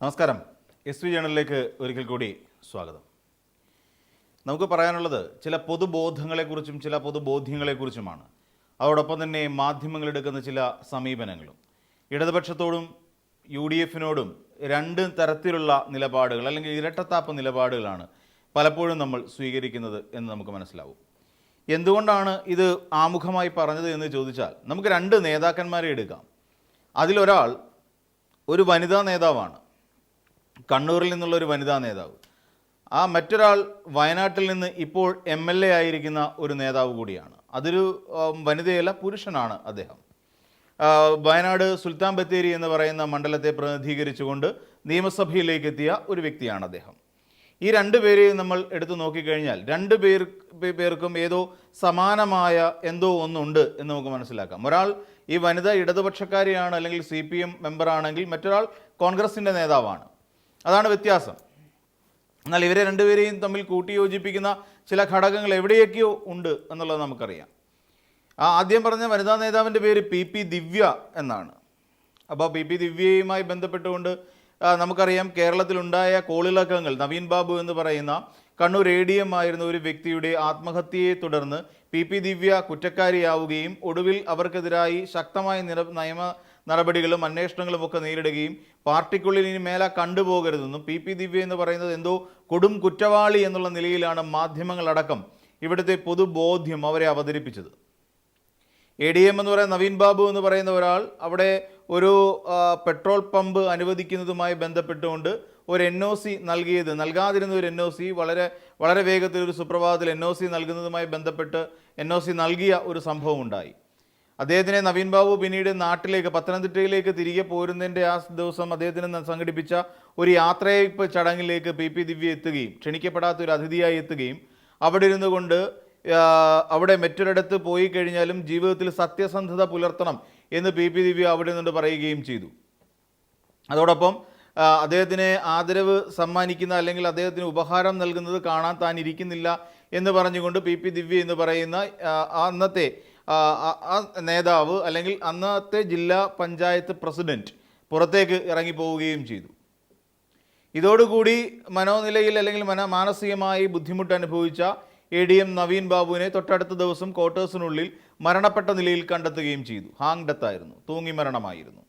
നമസ്കാരം. SV ജേണലിലേക്ക് ഒരിക്കൽ കൂടി സ്വാഗതം. നമുക്ക് പറയാനുള്ളത് ചില പൊതുബോധങ്ങളെക്കുറിച്ചും ചില പൊതുബോധ്യങ്ങളെക്കുറിച്ചുമാണ്. അതോടൊപ്പം തന്നെ മാധ്യമങ്ങളെടുക്കുന്ന ചില സമീപനങ്ങളും. ഇടതുപക്ഷത്തോടും UDF-നോടും രണ്ട് തരത്തിലുള്ള നിലപാടുകൾ അല്ലെങ്കിൽ ഇരട്ടത്താപ്പ് നിലപാടുകളാണ് പലപ്പോഴും നമ്മൾ സ്വീകരിക്കുന്നത് എന്ന് നമുക്ക് മനസ്സിലാവും. എന്തുകൊണ്ടാണ് ഇത് ആമുഖമായി പറഞ്ഞത് എന്ന് ചോദിച്ചാൽ നമുക്ക് രണ്ട് നേതാക്കന്മാരെ എടുക്കാം. അതിലൊരാൾ ഒരു വനിതാ നേതാവാണ്, കണ്ണൂരിൽ നിന്നുള്ളൊരു വനിതാ നേതാവ്. ആ മറ്റൊരാൾ വയനാട്ടിൽ നിന്ന് ഇപ്പോൾ MLA ആയിരിക്കുന്ന ഒരു നേതാവ് കൂടിയാണ്. അതൊരു വനിതയല്ല, പുരുഷനാണ് അദ്ദേഹം. വയനാട് സുൽത്താൻ ബത്തേരി എന്ന് പറയുന്ന മണ്ഡലത്തെ പ്രതിനിധീകരിച്ചുകൊണ്ട് നിയമസഭയിലേക്ക് എത്തിയ ഒരു വ്യക്തിയാണ് അദ്ദേഹം. ഈ രണ്ടുപേരെയും നമ്മൾ എടുത്തു നോക്കിക്കഴിഞ്ഞാൽ രണ്ടു പേർക്കും ഏതോ സമാനമായ എന്തോ ഒന്നുണ്ട് എന്ന് നമുക്ക് മനസ്സിലാക്കാം. ഒരാൾ ഈ വനിത ഇടതുപക്ഷക്കാരിയാണ്, അല്ലെങ്കിൽ CPM മെമ്പറാണെങ്കിൽ മറ്റൊരാൾ കോൺഗ്രസിൻ്റെ നേതാവാണ്. അതാണ് വ്യത്യാസം. എന്നാൽ ഇവരെ രണ്ടുപേരെയും തമ്മിൽ കൂട്ടിയോജിപ്പിക്കുന്ന ചില ഘടകങ്ങൾ എവിടെയൊക്കെയോ ഉണ്ട് എന്നുള്ളത് നമുക്കറിയാം. ആദ്യം പറഞ്ഞ വനിതാ നേതാവിൻ്റെ പേര് PP ദിവ്യ എന്നാണ്. അപ്പോൾ PP ദിവ്യയുമായി ബന്ധപ്പെട്ടുകൊണ്ട് നമുക്കറിയാം കേരളത്തിലുണ്ടായ കോളിളക്കങ്ങൾ. നവീൻ ബാബു എന്ന് പറയുന്ന കണ്ണൂർ ADM ആയിരുന്ന ഒരു വ്യക്തിയുടെ ആത്മഹത്യയെ തുടർന്ന് PP ദിവ്യ കുറ്റക്കാരിയാവുകയും ഒടുവിൽ അവർക്കെതിരായി ശക്തമായ നിയമ നടപടികളും അന്വേഷണങ്ങളും ഒക്കെ നേരിടുകയും പാർട്ടിക്കുള്ളിൽ ഇനി മേലെ കണ്ടുപോകരുതെന്നും PP ദിവ്യ എന്ന് പറയുന്നത് എന്തോ കൊടും കുറ്റവാളി എന്നുള്ള നിലയിലാണ് മാധ്യമങ്ങളടക്കം ഇവിടുത്തെ പൊതുബോധ്യം അവരെ അവതരിപ്പിച്ചത്. ADM എന്ന് പറയുന്ന നവീൻ ബാബു എന്ന് പറയുന്ന ഒരാൾ അവിടെ ഒരു പെട്രോൾ പമ്പ് അനുവദിക്കുന്നതുമായി ബന്ധപ്പെട്ടുകൊണ്ട് ഒരു NOC നൽകാതിരുന്ന ഒരു NOC വളരെ വേഗത്തിൽ ഒരു സുപ്രഭാതത്തിൽ NOC നൽകുന്നതുമായി ബന്ധപ്പെട്ട് NOC നൽകിയ ഒരു സംഭവം ഉണ്ടായി. അദ്ദേഹത്തിനെ നവീൻ ബാബു പിന്നീട് നാട്ടിലേക്ക് പത്തനംതിട്ടയിലേക്ക് തിരികെ പോരുന്നതിൻ്റെ ആ ദിവസം അദ്ദേഹത്തിന് സംഘടിപ്പിച്ച ഒരു യാത്രയയപ്പ് ചടങ്ങിലേക്ക് PP ദിവ്യ എത്തുകയും ക്ഷണിക്കപ്പെടാത്ത ഒരു അതിഥിയായി എത്തുകയും അവിടെ ഇരുന്നു കൊണ്ട് അവിടെ മറ്റൊരിടത്ത് പോയി കഴിഞ്ഞാലും ജീവിതത്തിൽ സത്യസന്ധത പുലർത്തണം എന്ന് PP ദിവ്യ അവിടെ നിന്ന് പറയുകയും ചെയ്തു. അതോടൊപ്പം അദ്ദേഹത്തിന് ആദരവ് സമ്മാനിക്കുന്ന അല്ലെങ്കിൽ അദ്ദേഹത്തിന് ഉപഹാരം നൽകുന്നത് കാണാൻ താൻ ഇരിക്കുന്നില്ല എന്ന് പറഞ്ഞുകൊണ്ട് PP ദിവ്യ എന്ന് പറയുന്ന അന്നത്തെ നേതാവ് അല്ലെങ്കിൽ അന്നത്തെ ജില്ലാ പഞ്ചായത്ത് പ്രസിഡന്റ് പുറത്തേക്ക് ഇറങ്ങിപ്പോവുകയും ചെയ്തു. ഇതോടുകൂടി മനോനിലയിൽ അല്ലെങ്കിൽ മാനസികമായി ബുദ്ധിമുട്ട് അനുഭവിച്ച ADM നവീൻ ബാബുവിനെ തൊട്ടടുത്ത ദിവസം ക്വാർട്ടേഴ്സിനുള്ളിൽ മരണപ്പെട്ട നിലയിൽ കണ്ടെത്തുകയും ചെയ്തു. ഹാങ് ഡെത്ത് ആയിരുന്നു, തൂങ്ങി മരണമായിരുന്നു.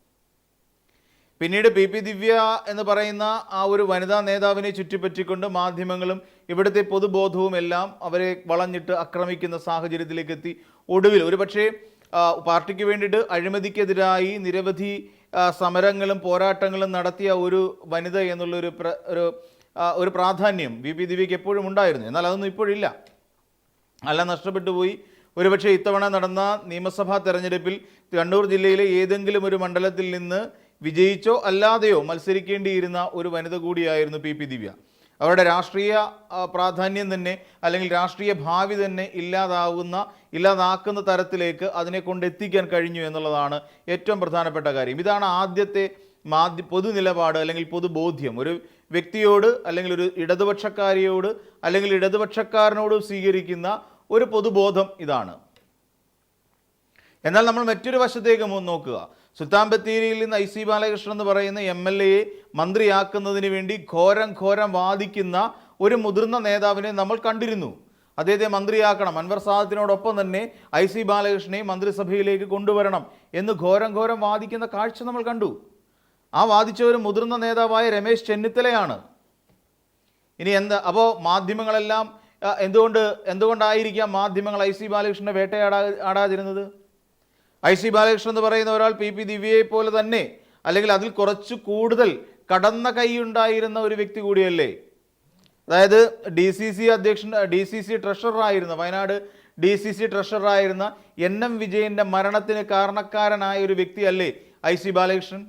പിന്നീട് PP ദിവ്യ എന്ന് പറയുന്ന ആ ഒരു വനിതാ നേതാവിനെ ചുറ്റിപ്പറ്റിക്കൊണ്ട് മാധ്യമങ്ങളും ഇവിടുത്തെ പൊതുബോധവും എല്ലാം അവരെ വളഞ്ഞിട്ട് ആക്രമിക്കുന്ന സാഹചര്യത്തിലേക്ക് എത്തി. ഒടുവിൽ ഒരുപക്ഷെ പാർട്ടിക്ക് വേണ്ടിയിട്ട് അഴിമതിക്കെതിരായി നിരവധി സമരങ്ങളും പോരാട്ടങ്ങളും നടത്തിയ ഒരു വനിത എന്നുള്ളൊരു ഒരു പ്രാധാന്യം PP ദിവ്യയ്ക്ക് എപ്പോഴും ഉണ്ടായിരുന്നു. എന്നാൽ അതൊന്നും ഇപ്പോഴില്ല, എല്ലാം നഷ്ടപ്പെട്ടു പോയി. ഒരുപക്ഷെ ഇത്തവണ നടന്ന നിയമസഭാ തെരഞ്ഞെടുപ്പിൽ കണ്ണൂർ ജില്ലയിലെ ഏതെങ്കിലും ഒരു മണ്ഡലത്തിൽ നിന്ന് വിജയിച്ചോ അല്ലാതെയോ മത്സരിക്കേണ്ടിയിരുന്ന ഒരു വനിത കൂടിയായിരുന്നു PP ദിവ്യ. അവരുടെ രാഷ്ട്രീയ പ്രാധാന്യം തന്നെ അല്ലെങ്കിൽ രാഷ്ട്രീയ ഭാവി തന്നെ ഇല്ലാതാക്കുന്ന തരത്തിലേക്ക് അതിനെ കൊണ്ടെത്തിക്കാൻ കഴിഞ്ഞു എന്നുള്ളതാണ് ഏറ്റവും പ്രധാനപ്പെട്ട കാര്യം. ഇതാണ് ആദ്യത്തെ പൊതു നിലപാട് അല്ലെങ്കിൽ പൊതുബോധ്യം. ഒരു വ്യക്തിയോട് അല്ലെങ്കിൽ ഒരു ഇടതുപക്ഷക്കാരിയോട് അല്ലെങ്കിൽ ഇടതുപക്ഷക്കാരനോട് സ്വീകരിക്കുന്ന ഒരു പൊതുബോധം ഇതാണ്. എന്നാൽ നമ്മൾ മറ്റൊരു വശത്തേക്ക് നോക്കുക. സുൽത്താൻ ബത്തേരിയിൽ നിന്ന് IC ബാലകൃഷ്ണൻ എന്ന് പറയുന്ന MLA മന്ത്രിയാക്കുന്നതിന് വേണ്ടി ഘോരം വാദിക്കുന്ന ഒരു മുതിർന്ന നേതാവിനെ നമ്മൾ കണ്ടിരുന്നു. അദ്ദേഹത്തെ മന്ത്രിയാക്കണം, അൻവർ സാദത്തിനോടൊപ്പം തന്നെ IC ബാലകൃഷ്ണനെ മന്ത്രിസഭയിലേക്ക് കൊണ്ടുവരണം എന്ന് ഘോരം വാദിക്കുന്ന കാഴ്ച നമ്മൾ കണ്ടു. ആ വാദിച്ച ഒരു മുതിർന്ന നേതാവായ രമേശ് ചെന്നിത്തലയാണ്. ഇനി അപ്പോൾ മാധ്യമങ്ങളെല്ലാം എന്തുകൊണ്ടായിരിക്കാം മാധ്യമങ്ങൾ IC ബാലകൃഷ്ണനെ വേട്ടയാടാതിരുന്നത്? IC ബാലകൃഷ്ണൻ എന്ന് പറയുന്ന ഒരാൾ PP ദിവ്യയെ പോലെ തന്നെ അല്ലെങ്കിൽ അതിൽ കുറച്ച് കൂടുതൽ കടന്ന കൈയുണ്ടായിരുന്ന ഒരു വ്യക്തി കൂടിയല്ലേ? അതായത് DCC ട്രഷററായിരുന്ന വയനാട് DCC ട്രഷററായിരുന്ന NM വിജയൻ്റെ മരണത്തിന് കാരണക്കാരനായ ഒരു വ്യക്തിയല്ലേ IC ബാലകൃഷ്ണൻ?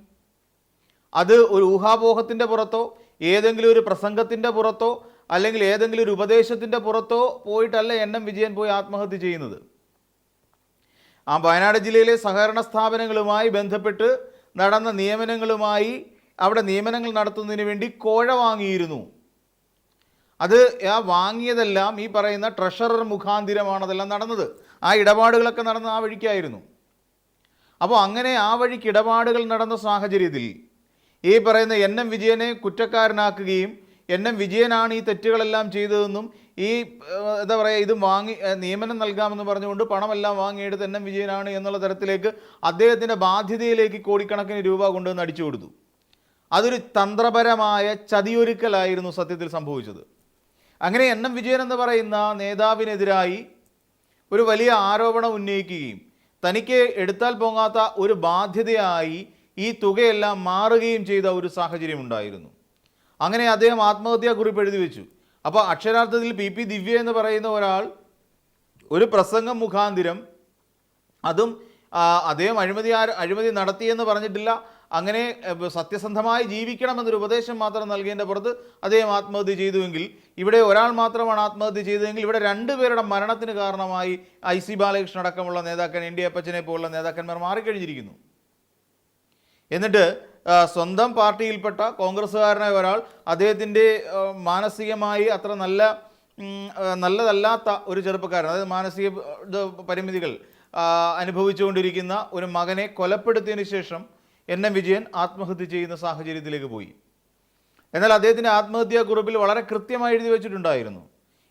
അത് ഒരു ഊഹാപോഹത്തിൻ്റെ പുറത്തോ ഏതെങ്കിലും ഒരു പ്രസംഗത്തിൻ്റെ പുറത്തോ അല്ലെങ്കിൽ ഏതെങ്കിലും ഒരു ഉപദേശത്തിൻ്റെ പുറത്തോ പോയിട്ടല്ല NM വിജയൻ പോയി ആത്മഹത്യ ചെയ്യുന്നത്. ആ വയനാട് ജില്ലയിലെ സഹകരണ സ്ഥാപനങ്ങളുമായി ബന്ധപ്പെട്ട് നടന്ന നിയമനങ്ങളുമായി അവിടെ നിയമനങ്ങൾ നടത്തുന്നതിന് വേണ്ടി കോഴ വാങ്ങിയിരുന്നു. അത് വാങ്ങിയതെല്ലാം ഈ പറയുന്ന ട്രഷറർ മുഖാന്തിരമാണ് അതെല്ലാം നടന്നത്. ആ ഇടപാടുകളൊക്കെ നടന്ന ആ വഴിക്കായിരുന്നു. അപ്പോൾ അങ്ങനെ ആ വഴിക്ക് ഇടപാടുകൾ നടന്ന സാഹചര്യത്തിൽ ഈ പറയുന്ന എൻ വിജയനെ കുറ്റക്കാരനാക്കുകയും വിജയനാണ് ഈ തെറ്റുകളെല്ലാം ചെയ്തതെന്നും ഈ എന്താ പറയുക ഇത് നിയമനം നൽകാമെന്ന് പറഞ്ഞുകൊണ്ട് പണമെല്ലാം വാങ്ങിയെടുത്ത് വിജയനാണ് എന്നുള്ള തരത്തിലേക്ക് അദ്ദേഹത്തിൻ്റെ ബാധ്യതയിലേക്ക് കോടിക്കണക്കിന് രൂപ കൊണ്ടുവന്ന് അടിച്ചു കൊടുത്തു. അതൊരു തന്ത്രപരമായ ചതിയൊരുക്കലായിരുന്നു സത്യത്തിൽ സംഭവിച്ചത്. അങ്ങനെ വിജയൻ എന്ന് പറയുന്ന നേതാവിനെതിരായി ഒരു വലിയ ആരോപണം ഉന്നയിക്കുകയും തനിക്ക് എടുത്താൽ പോകാത്ത ഒരു ബാധ്യതയായി ഈ തുകയെല്ലാം മാറുകയും ചെയ്ത ഒരു സാഹചര്യം ഉണ്ടായിരുന്നു. അങ്ങനെ അദ്ദേഹം ആത്മഹത്യാക്കുറിപ്പ് എഴുതി വെച്ചു. അപ്പോൾ അക്ഷരാർത്ഥത്തിൽ പി ദിവ്യ എന്ന് പറയുന്ന ഒരാൾ ഒരു പ്രസംഗം മുഖാന്തിരം, അതും അദ്ദേഹം അഴിമതി നടത്തിയെന്ന് പറഞ്ഞിട്ടില്ല, അങ്ങനെ സത്യസന്ധമായി ജീവിക്കണമെന്നൊരു ഉപദേശം മാത്രം നൽകിയതിൻ്റെ പുറത്ത് അദ്ദേഹം ആത്മഹത്യ ചെയ്തുവെങ്കിൽ, ഇവിടെ ഒരാൾ മാത്രമാണ് ആത്മഹത്യ ചെയ്തതെങ്കിൽ ഇവിടെ രണ്ടുപേരുടെ മരണത്തിന് കാരണമായി IC ബാലകൃഷ്ണൻ അടക്കമുള്ള നേതാക്കൻ, ND അപ്പച്ചനെ പോലുള്ള നേതാക്കന്മാർ മാറിക്കഴിഞ്ഞിരിക്കുന്നു. എന്നിട്ട് സ്വന്തം പാർട്ടിയിൽപ്പെട്ട കോൺഗ്രസ്സുകാരനായ ഒരാൾ അദ്ദേഹത്തിൻ്റെ മാനസികമായി അത്ര നല്ലതല്ലാത്ത ഒരു ചെറുപ്പക്കാരൻ, അതായത് മാനസിക പരിമിതികൾ അനുഭവിച്ചുകൊണ്ടിരിക്കുന്ന ഒരു മകനെ കൊലപ്പെടുത്തിയതിന് ശേഷം വിജയൻ ആത്മഹത്യ ചെയ്യുന്ന സാഹചര്യത്തിലേക്ക് പോയി. എന്നാൽ അദ്ദേഹത്തിൻ്റെ ആത്മഹത്യാക്കുറിപ്പിൽ വളരെ കൃത്യമായി എഴുതി വെച്ചിട്ടുണ്ടായിരുന്നു.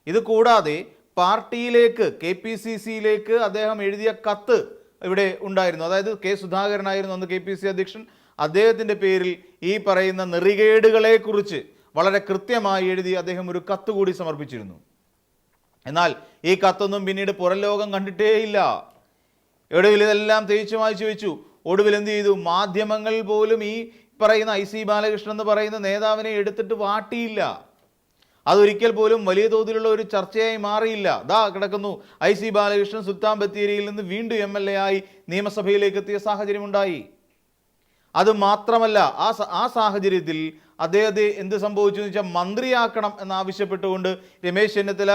ഇത് കൂടാതെ പാർട്ടിയിലേക്ക് KPCCയിലേക്ക് അദ്ദേഹം എഴുതിയ കത്ത് ഇവിടെ ഉണ്ടായിരുന്നു. അതായത് K. സുധാകരനായിരുന്നു അന്ന് KPCC അധ്യക്ഷൻ. അദ്ദേഹത്തിൻ്റെ പേരിൽ ഈ പറയുന്ന നെറികേടുകളെക്കുറിച്ച് വളരെ കൃത്യമായി എഴുതി അദ്ദേഹം ഒരു കത്ത് കൂടി സമർപ്പിച്ചിരുന്നു. എന്നാൽ ഈ കത്തൊന്നും പിന്നീട് പുറം ലോകം കണ്ടിട്ടേയില്ല. ഒടുവിൽ ഇതെല്ലാം തേച്ചു മായ്ച്ചു വെച്ചു. ഒടുവിൽ എന്ത് ചെയ്തു? മാധ്യമങ്ങൾ പോലും ഈ പറയുന്ന IC ബാലകൃഷ്ണൻ എന്ന് പറയുന്ന നേതാവിനെ എടുത്തിട്ട് വാട്ടിയില്ല. അതൊരിക്കൽ പോലും വലിയ തോതിലുള്ള ഒരു ചർച്ചയായി മാറിയില്ല. ദാ കിടക്കുന്നു IC ബാലകൃഷ്ണൻ സുൽത്താൻ ബത്തേരിയിൽ നിന്ന് വീണ്ടും MLA ആയി നിയമസഭയിലേക്ക് എത്തിയ സാഹചര്യമുണ്ടായി. അത് മാത്രമല്ല, ആ സാഹചര്യത്തിൽ അദ്ദേഹത്തെ എന്ത് സംഭവിച്ചു എന്ന് വെച്ചാൽ മന്ത്രിയാക്കണം എന്നാവശ്യപ്പെട്ടുകൊണ്ട് രമേശ് ചെന്നിത്തല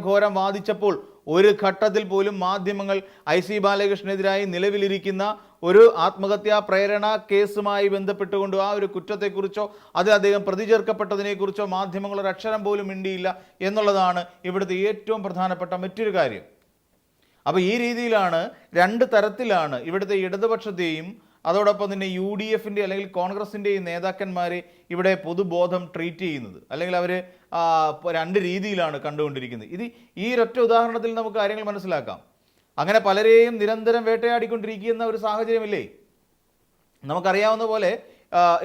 ഘോരം വാദിച്ചപ്പോൾ ഒരു ഘട്ടത്തിൽ പോലും മാധ്യമങ്ങൾ IC ബാലകൃഷ്ണനെതിരായി നിലവിലിരിക്കുന്ന ഒരു ആത്മഹത്യാ പ്രേരണ കേസുമായി ബന്ധപ്പെട്ടുകൊണ്ട് ആ ഒരു കുറ്റത്തെക്കുറിച്ചോ അത് അദ്ദേഹം പ്രതി ചേർക്കപ്പെട്ടതിനെക്കുറിച്ചോ മാധ്യമങ്ങൾ ഒരു അക്ഷരം പോലും മിണ്ടിയില്ല എന്നുള്ളതാണ് ഇവിടുത്തെ ഏറ്റവും പ്രധാനപ്പെട്ട മറ്റൊരു കാര്യം. അപ്പോൾ ഈ രീതിയിലാണ്, രണ്ട് തരത്തിലാണ് ഇവിടുത്തെ ഇടതുപക്ഷത്തെയും അതോടൊപ്പം തന്നെ UDFൻ്റെ അല്ലെങ്കിൽ കോൺഗ്രസിൻ്റെയും നേതാക്കന്മാരെ ഇവിടെ പൊതുബോധം ട്രീറ്റ് ചെയ്യുന്നത്, അല്ലെങ്കിൽ അവർ രണ്ട് രീതിയിലാണ് കണ്ടുകൊണ്ടിരിക്കുന്നത്. ഈ ഒരൊറ്റ ഉദാഹരണത്തിൽ നമുക്ക് കാര്യങ്ങൾ മനസ്സിലാക്കാം. അങ്ങനെ പലരെയും നിരന്തരം വേട്ടയാടിക്കൊണ്ടിരിക്കുന്ന ഒരു സാഹചര്യമില്ലേ? നമുക്കറിയാവുന്ന പോലെ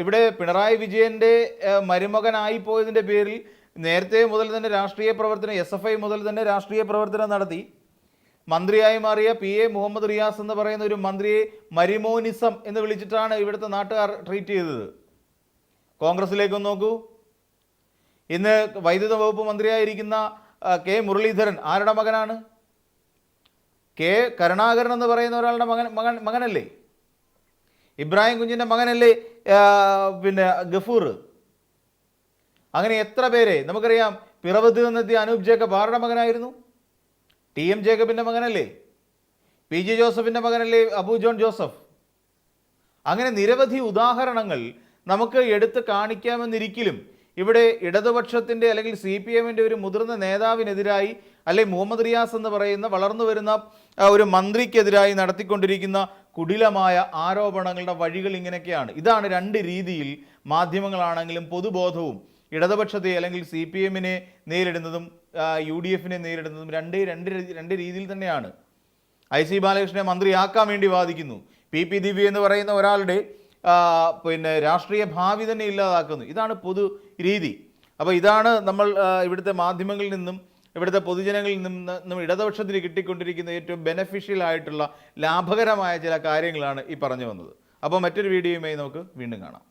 ഇവിടെ പിണറായി വിജയൻ്റെ മരുമകനായി പോയതിൻ്റെ പേരിൽ നേരത്തെ മുതൽ തന്നെ രാഷ്ട്രീയ പ്രവർത്തനം, SFI മുതൽ തന്നെ രാഷ്ട്രീയ പ്രവർത്തനം നടത്തി മന്ത്രിയായി മാറിയ PA മുഹമ്മദ് റിയാസ് എന്ന് പറയുന്ന ഒരു മന്ത്രിയെ മരിമോനിസം എന്ന് വിളിച്ചിട്ടാണ് ഇവിടുത്തെ നാട്ടുകാർ ട്രീറ്റ് ചെയ്തത്. കോൺഗ്രസിലേക്ക് നോക്കൂ. ഇന്ന് വൈദ്യുത വകുപ്പ് മന്ത്രിയായിരിക്കുന്ന K. മുരളീധരൻ ആരുടെ മകനാണ്? K. കരുണാകരൻ എന്ന് പറയുന്ന ഒരാളുടെ മകനല്ലേ? ഇബ്രാഹിം കുഞ്ഞിൻ്റെ മകനല്ലേ പിന്നെ ഗഫൂർ? അങ്ങനെ എത്ര പേരെ നമുക്കറിയാം. പിറവത്ത് നിന്നെത്തിയ അനൂപ് ജേക്കബ് ആരുടെ മകനായിരുന്നു? TM ജേക്കബിൻ്റെ മകനല്ലേ? PG ജോസഫിൻ്റെ മകനല്ലേ അബു ജോൺ ജോസഫ്? അങ്ങനെ നിരവധി ഉദാഹരണങ്ങൾ നമുക്ക് എടുത്ത് കാണിക്കാമെന്നിരിക്കലും ഇവിടെ ഇടതുപക്ഷത്തിൻ്റെ അല്ലെങ്കിൽ CPMൻ്റെ ഒരു മുതിർന്ന നേതാവിനെതിരായി, അല്ലെങ്കിൽ മുഹമ്മദ് റിയാസ് എന്ന് പറയുന്ന വളർന്നു വരുന്ന ഒരു മന്ത്രിക്കെതിരായി നടത്തിക്കൊണ്ടിരിക്കുന്ന കുടിലമായ ആരോപണങ്ങളുടെ വഴികൾ ഇങ്ങനെയൊക്കെയാണ്. ഇതാണ് രണ്ട് രീതിയിൽ മാധ്യമങ്ങളാണെങ്കിലും പൊതുബോധവും ഇടതുപക്ഷത്തെ അല്ലെങ്കിൽ CPMനെ നേരിടുന്നതും UDFനെ നേരിടുന്നതും രണ്ട് രീതിയിൽ തന്നെയാണ്. IC ബാലകൃഷ്ണനെ മന്ത്രിയാക്കാൻ വേണ്ടി വാദിക്കുന്നു. PP ദിവ്യ എന്ന് പറയുന്ന ഒരാളുടെ പിന്നെ രാഷ്ട്രീയ ഭാവി തന്നെ ഇല്ലാതാക്കുന്നു. ഇതാണ് പൊതു രീതി. അപ്പോൾ ഇതാണ് നമ്മൾ ഇവിടുത്തെ മാധ്യമങ്ങളിൽ നിന്നും ഇവിടുത്തെ പൊതുജനങ്ങളിൽ നിന്നും ഇടതുപക്ഷത്തിന് കിട്ടിക്കൊണ്ടിരിക്കുന്ന ഏറ്റവും ബെനഫിഷ്യൽ ആയിട്ടുള്ള ലാഭകരമായ ചില കാര്യങ്ങളാണ് ഈ പറഞ്ഞു വന്നത്. അപ്പോൾ മറ്റൊരു വീഡിയോയുമായി നമുക്ക് വീണ്ടും കാണാം.